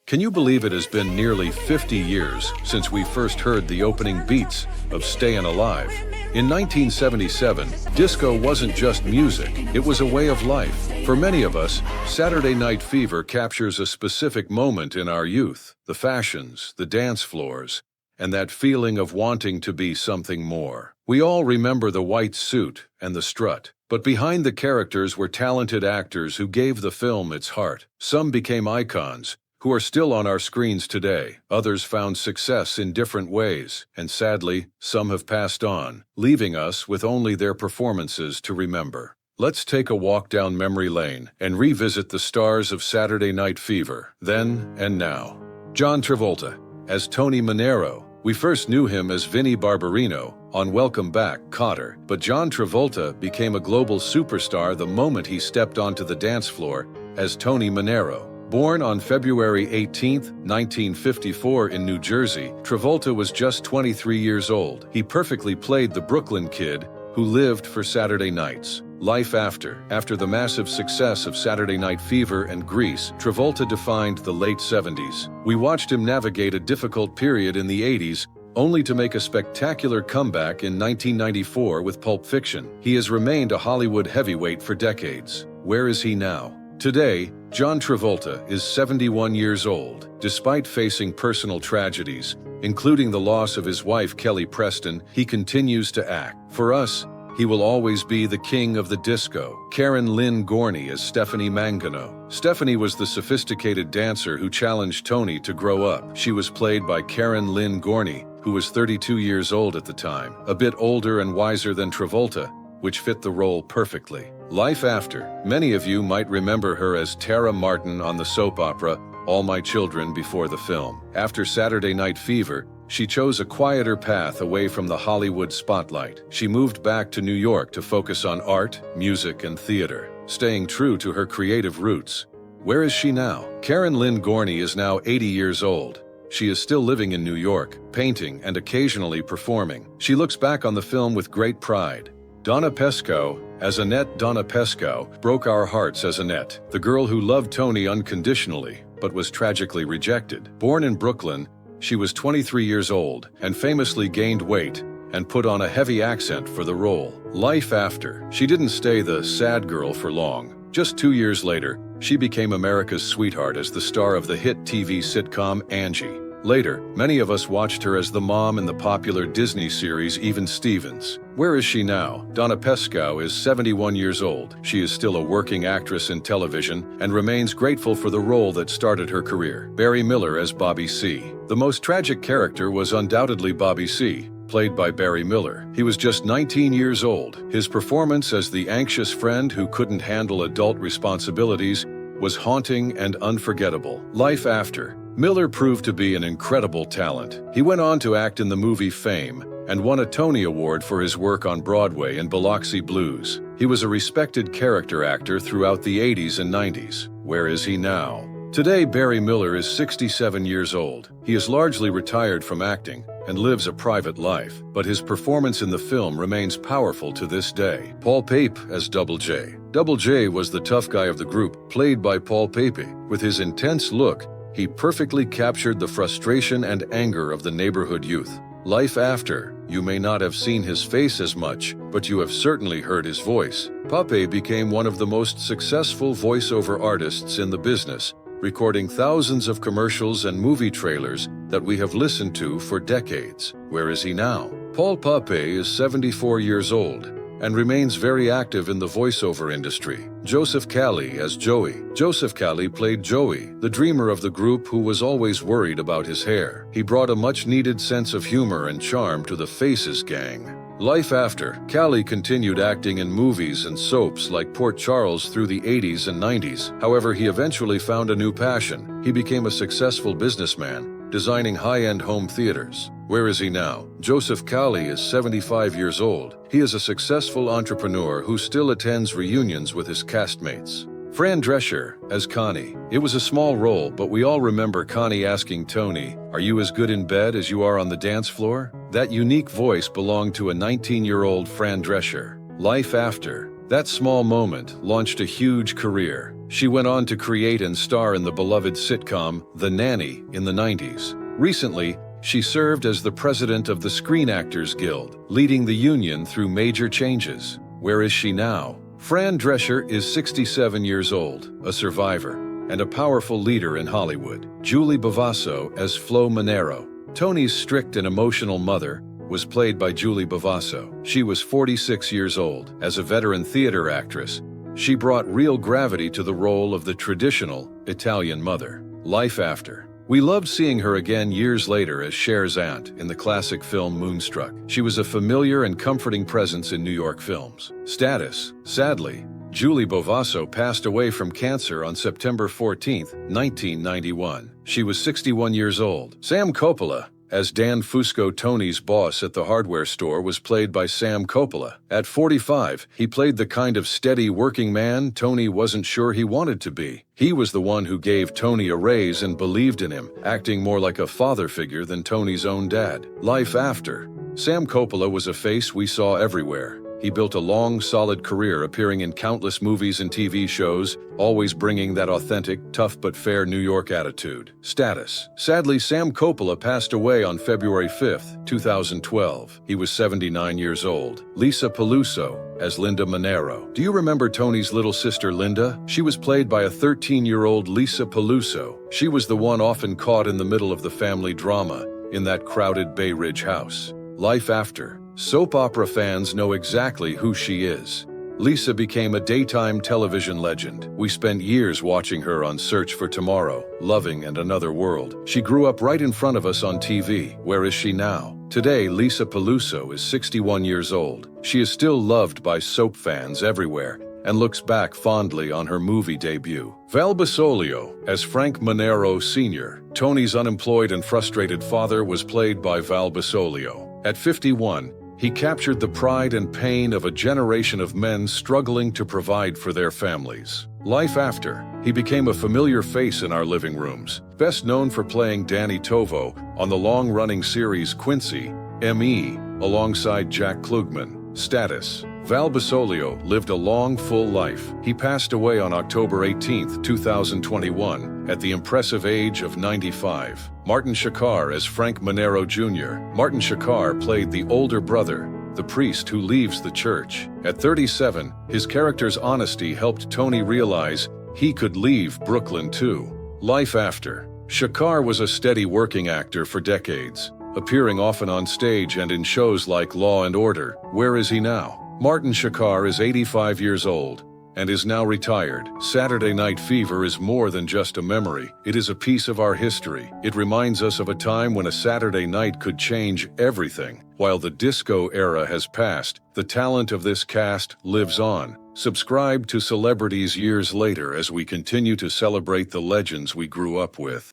Can you believe it has been nearly 50 years since we first heard the opening beats of Stayin' Alive? In 1977, disco wasn't just music, it was a way of life. For many of us, Saturday Night Fever captures a specific moment in our youth, the fashions, the dance floors, and that feeling of wanting to be something more. We all remember the white suit and the strut, but behind the characters were talented actors who gave the film its heart. Some became icons, who are still on our screens today. Others found success in different ways, and sadly, some have passed on, leaving us with only their performances to remember. Let's take a walk down memory lane and revisit the stars of Saturday Night Fever, then and now. John Travolta, as Tony Manero. We first knew him as Vinnie Barbarino on Welcome Back, Kotter, but John Travolta became a global superstar the moment he stepped onto the dance floor as Tony Manero. Born on February 18, 1954 in New Jersey, Travolta was just 23 years old. He perfectly played the Brooklyn kid who lived for Saturday nights. Life after the massive success of Saturday Night Fever and Grease, Travolta defined the late 70s. We watched him navigate a difficult period in the 80s, only to make a spectacular comeback in 1994 with Pulp Fiction. He has remained a Hollywood heavyweight for decades. Where is he now? Today, John Travolta is 71 years old. Despite facing personal tragedies, including the loss of his wife Kelly Preston, he continues to act. For us, he will always be the king of the disco. Karen Lynn Gorney as Stephanie Mangano. Stephanie was the sophisticated dancer who challenged Tony to grow up. She was played by Karen Lynn Gorney, who was 32 years old at the time, a bit older and wiser than Travolta, which fit the role perfectly. Life after. Many of you might remember her as Tara Martin on the soap opera All My Children before the film. After Saturday Night Fever, she chose a quieter path away from the Hollywood spotlight. She moved back to New York to focus on art, music, and theater, staying true to her creative roots. Where is she now? Karen Lynn Gorney is now 80 years old. She is still living in New York, painting and occasionally performing. She looks back on the film with great pride. Donna Pescow, as Annette. Donna Pescow broke our hearts as Annette, the girl who loved Tony unconditionally, but was tragically rejected. Born in Brooklyn, she was 23 years old and famously gained weight and put on a heavy accent for the role. Life after. She didn't stay the sad girl for long. Just 2 years later, she became America's sweetheart as the star of the hit TV sitcom Angie. Later, many of us watched her as the mom in the popular Disney series Even Stevens. Where is she now? Donna Pescow is 71 years old. She is still a working actress in television and remains grateful for the role that started her career. Barry Miller as Bobby C. The most tragic character was undoubtedly Bobby C., played by Barry Miller. He was just 19 years old. His performance as the anxious friend who couldn't handle adult responsibilities was haunting and unforgettable. Life after. Miller proved to be an incredible talent. He went on to act in the movie Fame and won a Tony Award for his work on Broadway in Biloxi Blues. He was a respected character actor throughout the 80s and 90s. Where is he now? Today, Barry Miller is 67 years old. He is largely retired from acting and lives a private life, but his performance in the film remains powerful to this day. Paul Pape as Double J. Double J was the tough guy of the group, played by Paul Pape. With his intense look, he perfectly captured the frustration and anger of the neighborhood youth. Life after. You may not have seen his face as much, but you have certainly heard his voice. Pape became one of the most successful voiceover artists in the business, recording thousands of commercials and movie trailers that we have listened to for decades. Where is he now? Paul Pape is 74 years old and remains very active in the voiceover industry. Joseph Cali as Joey. Joseph Cali played Joey, the dreamer of the group who was always worried about his hair. He brought a much-needed sense of humor and charm to the Faces gang. Life after. Cali continued acting in movies and soaps like Port Charles through the 80s and 90s. However, he eventually found a new passion. He became a successful businessman, designing high-end home theaters. Where is he now? Joseph Cali is 75 years old. He is a successful entrepreneur who still attends reunions with his castmates. Fran Drescher as Connie. It was a small role, but we all remember Connie asking Tony, "Are you as good in bed as you are on the dance floor?" That unique voice belonged to a 19-year-old Fran Drescher. Life after. That small moment launched a huge career. She went on to create and star in the beloved sitcom The Nanny in the 90s. Recently, she served as the president of the Screen Actors Guild, leading the union through major changes. Where is she now? Fran Drescher is 67 years old, a survivor, and a powerful leader in Hollywood. Julie Bavasso as Flo Manero. Tony's strict and emotional mother was played by Julie Bavasso. She was 46 years old. As a veteran theater actress, she brought real gravity to the role of the traditional Italian mother. Life after. We loved seeing her again years later as Cher's aunt in the classic film Moonstruck. She was a familiar and comforting presence in New York films. Status. Sadly, Julie Bavasso passed away from cancer on September 14, 1991. She was 61 years old. Sam Coppola, as Dan Fusco, Tony's boss at the hardware store, was played by Sam Coppola. At 45, he played the kind of steady working man Tony wasn't sure he wanted to be. He was the one who gave Tony a raise and believed in him, acting more like a father figure than Tony's own dad. Life after. Sam Coppola was a face we saw everywhere. He built a long, solid career appearing in countless movies and TV shows, always bringing that authentic, tough but fair New York attitude. Status. Sadly, Sam Coppola passed away on February 5, 2012. He was 79 years old. Lisa Peluso as Linda Manero. Do you remember Tony's little sister Linda? She was played by a 13-year-old Lisa Peluso. She was the one often caught in the middle of the family drama in that crowded Bay Ridge house. Life after. Soap opera fans know exactly who she is. Lisa became a daytime television legend. We spent years watching her on Search for Tomorrow, Loving and Another World. She grew up right in front of us on TV. Where is she now? Today, Lisa Peluso is 61 years old. She is still loved by soap fans everywhere and looks back fondly on her movie debut. Val Basolio as Frank Manero Sr. Tony's unemployed and frustrated father was played by Val Basolio. At 51, he captured the pride and pain of a generation of men struggling to provide for their families. Life after. He became a familiar face in our living rooms, best known for playing Danny Tovo on the long-running series Quincy, M.E., alongside Jack Klugman. Status. Val Basolio lived a long, full life. He passed away on October 18, 2021, at the impressive age of 95. Martin Shakar as Frank Manero Jr. Martin Shakar played the older brother, the priest who leaves the church. At 37, his character's honesty helped Tony realize he could leave Brooklyn too. Life after. Shakar was a steady working actor for decades, appearing often on stage and in shows like Law and Order. Where is he now? Martin Shakar is 85 years old and is now retired. Saturday Night Fever is more than just a memory. It is a piece of our history. It reminds us of a time when a Saturday night could change everything. While the disco era has passed, the talent of this cast lives on. Subscribe to Celebrities years later as we continue to celebrate the legends we grew up with.